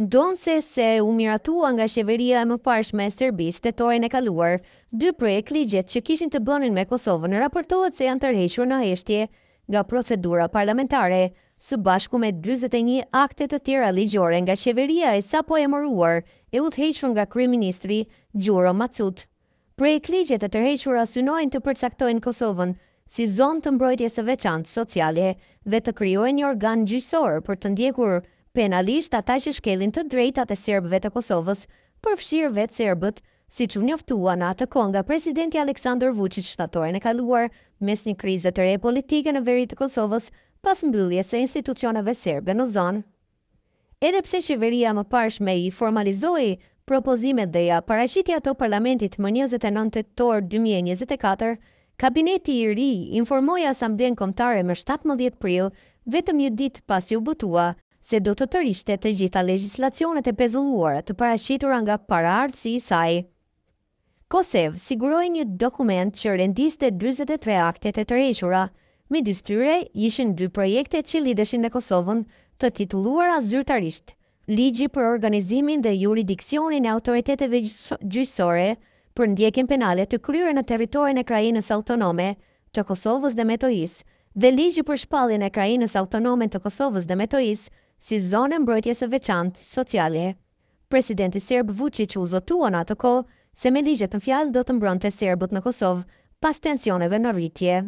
Ndonse se u miratua nga qeveria e mëparshme e Serbisë tetorin e kaluar, dy projekt ligjet që kishin të bënin me Kosovën raportohet se janë tërhequr në heshtje nga procedura parlamentare, së bashku me 41 akte të tjera ligjore nga qeveria e sapo emëruar e udhëhequr nga kryeministri Gjuro Macut. Projekt ligjet e tërhequra synojnë të përcaktojnë Kosovën si zonë të mbrojtjes së veçantë sociale dhe të krijojnë një organ gjyqësor për të ndjekur penalisht ata që shkelin të drejtat e serbëve të Kosovës, përfshirë vetë serbët, siç u njoftua në atë kohë nga presidenti Aleksandar Vučić shtatorin e kaluar mes një krize të re politike në veri të Kosovës pas mbylljes së institucioneve serbe në zonë. Edhe pse qeveria më parshme i formalizoi propozimet dhe ja paraqiti ato parlamentit më 29 tetor 2024, kabineti i ri informoi Asamblen Kombëtare më 17 prill, vetëm një ditë pasi u botua, se do të tërhiqte të gjitha legjislacionet e pezulluara të paraqitura nga paraardhësi i saj. Kosev siguroi një dokument që rendiste 43 akte të tërhequra, midis tyre ishin 2 projekte që lidheshin me Kosovën, të titulluara zyrtarisht: Ligji për organizimin dhe juridiksionin e autoriteteve gjyqësore për ndjekjen penale të kryer në territorin e krajinës autonome të Kosovës dhe Metohis, dhe ligji për shpalljen e krajinës autonome të Kosovës dhe Metohis si zonë mbrojtjes së veçantë sociale. Presidenti serb Vučić u zotua në atë kohë se me ligjet në fjalë do të mbronte serbët në Kosovë pas tensioneve në rritje.